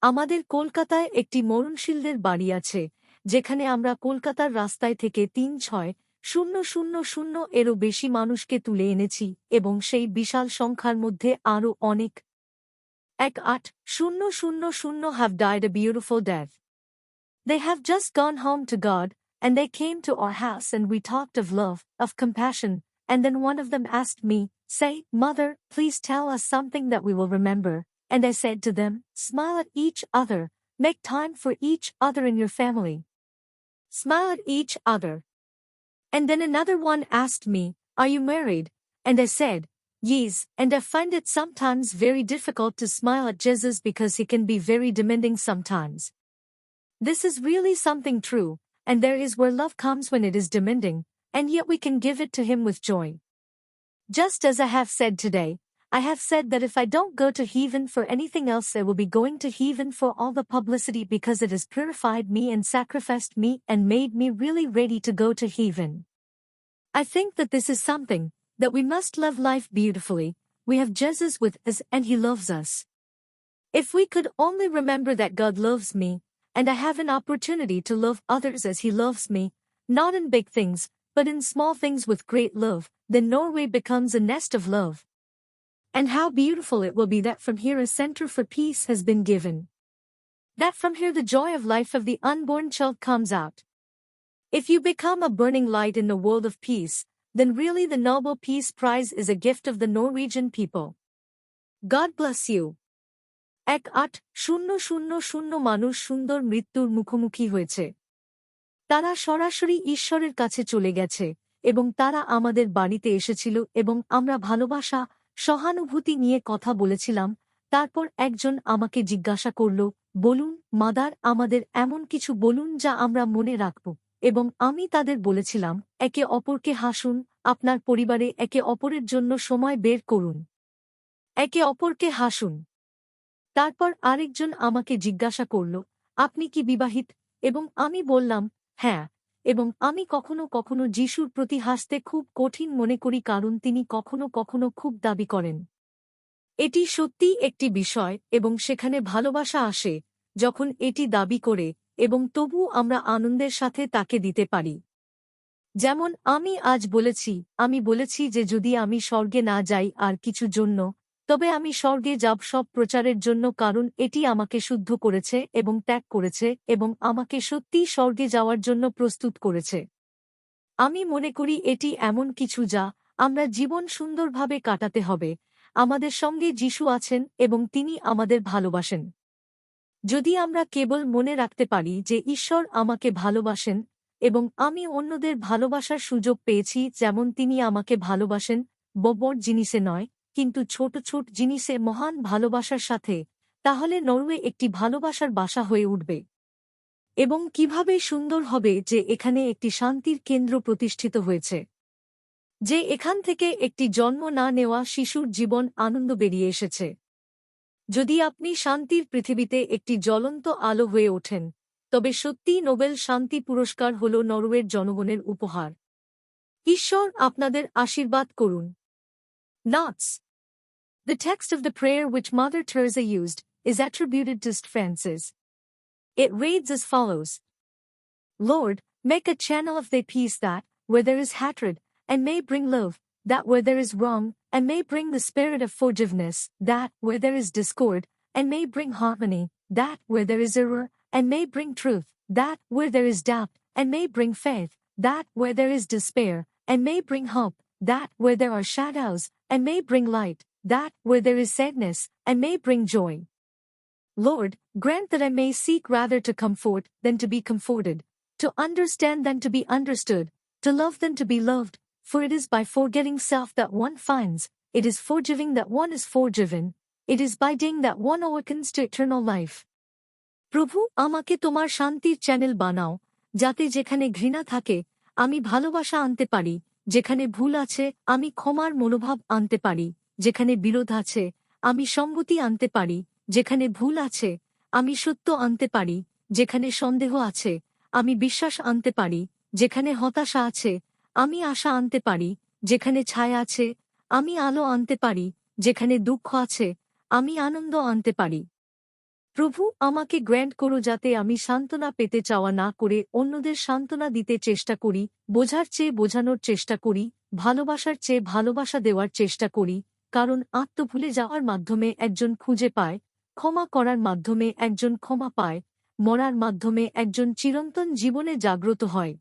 Speaker 1: আমাদের কলকাতায় একটি মরণশীলদের বাড়ি আছে, যেখানে আমরা কলকাতার রাস্তায় থেকে 3,6,000 এরও বেশি মানুষকে তুলে এনেছি, এবং সেই বিশাল সংখ্যার মধ্যে আরও অনেক 1,8,000 have died a beautiful death. They have just gone home to God, and they came to our house and we talked of love, of compassion, and then one of them asked me, say, Mother, please tell us something that we will remember. And I said to them, smile at each other, make time for each other in your family. Smile at each other. And then another one asked me, "Are you married?" And I said, "Yes," and I find it sometimes very difficult to smile at Jesus because he can be very demanding sometimes. This is really something true, and there is where love comes when it is demanding, and yet we can give it to him with joy. Just as I have said today, I have said that if I don't go to heaven for anything else, I will be going to heaven for all the publicity because it has purified me and sacrificed me and made me really ready to go to heaven. I think that this is something that we must live life beautifully. We have Jesus with us and he loves us. If we could only remember that God loves me, and I have an opportunity to love others as he loves me, not in big things, but in small things with great love, then Norway becomes a nest of love. And how beautiful it will be that from here a center for peace has been given. That from here the joy of life of the unborn child comes out. If you become a burning light in the world of peace, then really the Nobel Peace Prize is a gift of the Norwegian people. God bless you. 1800 মানুষ সুন্দর মৃত্যুর মুখোমুখি হয়েছে। তারা সরাসরি ঈশ্বরের কাছে চলে গেছে, এবং তারা আমাদের বাড়িতে এসেছিল এবং আমরা ভালোবাসা, সহানুভূতি নিয়ে কথা বলেছিলাম। তারপর একজন আমাকে জিজ্ঞাসা করল, "বলুন, মাদার, আমাদের এমন কিছু বলুন যা আমরা মনে রাখব।" এবং আমি তাদের বলেছিলাম, একে অপরকে হাসুন, আপনার পরিবারে একে অপরের জন্য সময় বের করুন। একে অপরকে হাসুন। তারপর আরেকজন আমাকে জিজ্ঞাসা করল, "আপনি কি বিবাহিত?" এবং আমি বললাম, "হ্যাঁ।" এবং আমি কখনো কখনো যিশুর প্রতি হাসতে খুব কঠিন মনে করি কারণ তিনি কখনো কখনো খুব দাবি করেন। এটি সত্যিই একটি বিষয় এবং সেখানে ভালোবাসা আসে যখন এটি দাবি করে এবং তবু আমরা আনন্দের সাথে তাকে দিতে পারি। যেমন আমি আজ বলেছি, আমি বলেছি যে যদি আমি স্বর্গে না যাই আর কিছু জন্য, তবে আমি স্বর্গে যাব সব প্রচারের জন্য কারণ এটি আমাকে শুদ্ধ করেছে এবং ত্যাগ করেছে এবং আমাকে সত্যিই স্বর্গে যাওয়ার জন্য প্রস্তুত করেছে। আমি মনে করি এটি এমন কিছু যা আমরা জীবন সুন্দরভাবে কাটাতে হবে। আমাদের সঙ্গে যিশু আছেন এবং তিনি আমাদের ভালোবাসেন। যদি আমরা কেবল মনে রাখতে পারি যে ঈশ্বর আমাকে ভালোবাসেন এবং আমি অন্যদের ভালোবাসার সুযোগ পেয়েছি যেমন তিনি আমাকে ভালোবাসেন, বড় জিনিসে নয়, কিন্তু ছোট ছোট জিনিসে মহান ভালোবাসার সাথে, তাহলে নরওয়ে একটি ভালোবাসার বাসা হয়ে উঠবে। এবং কিভাবে সুন্দর হবে যে এখানে একটি শান্তির কেন্দ্র প্রতিষ্ঠিত হয়েছে, যে এখান থেকে একটি জন্ম না নেওয়া শিশুর জীবন আনন্দ বেরিয়ে এসেছে। যদি আপনি শান্তির পৃথিবীতে একটি জ্বলন্ত আলো হয়ে ওঠেন, তবে সত্যিই নোবেল শান্তি পুরস্কার হল নরওয়ের জনগণের উপহার। ঈশ্বর আপনাদের আশীর্বাদ করুন। Notes. The text of the prayer which Mother Teresa used is attributed to St. Francis. It reads as follows. Lord, make a channel of thy peace that, where there is hatred, and may bring love, that where there is wrong, and may bring the spirit of forgiveness, that where there is discord, and may bring harmony, that where there is error, and may bring truth, that where there is doubt, and may bring faith, that where there is despair, and may bring hope, that where there are shadows, and may bring light, that where there is sadness, and may bring joy. Lord, grant that I may seek rather to comfort than to be comforted, to understand than to be understood, to love than to be loved, for it is by forgetting self that one finds, it is forgiving that one is forgiven, it is by dying that one awakens to eternal life. প্রভু, আমাকে তোমার শান্তির channel বানাও, যাতে যেখানে ঘৃণা থাকে, আমি ভালোবাসা আনতে পারি, যেখানে ভুল আছে, আমি ক্ষমার মনোভাব আনতে পারি, যেখানে বিরোধ আছে, আমি সঙ্গতি আনতে পারি, যেখানে ভুল আছে, আমি সত্য আনতে পারি, যেখানে সন্দেহ আছে, আমি বিশ্বাস আনতে পারি, যেখানে হতাশা আছে, আমি আশা আনতে পারি, যেখানে ছায়া আছে, আমি আলো আনতে পারি, যেখানে দুঃখ আছে, আমি আনন্দ আনতে পারি। প্রভু, আমাকে গ্র্যান্ট করো যাতে আমি সান্ত্বনা পেতে চাওয়া না করে অন্যদের সান্ত্বনা দিতে চেষ্টা করি, বোঝার চেয়ে বোঝানোর চেষ্টা করি, ভালোবাসার চেয়ে ভালোবাসা দেওয়ার চেষ্টা করি, কারণ আত্মভুলে যাওয়ার মাধ্যমে একজন খুঁজে পায়, ক্ষমা করার মাধ্যমে একজন ক্ষমা পায়, মরার মাধ্যমে একজন চিরন্তন জীবনে জাগ্রত হয়।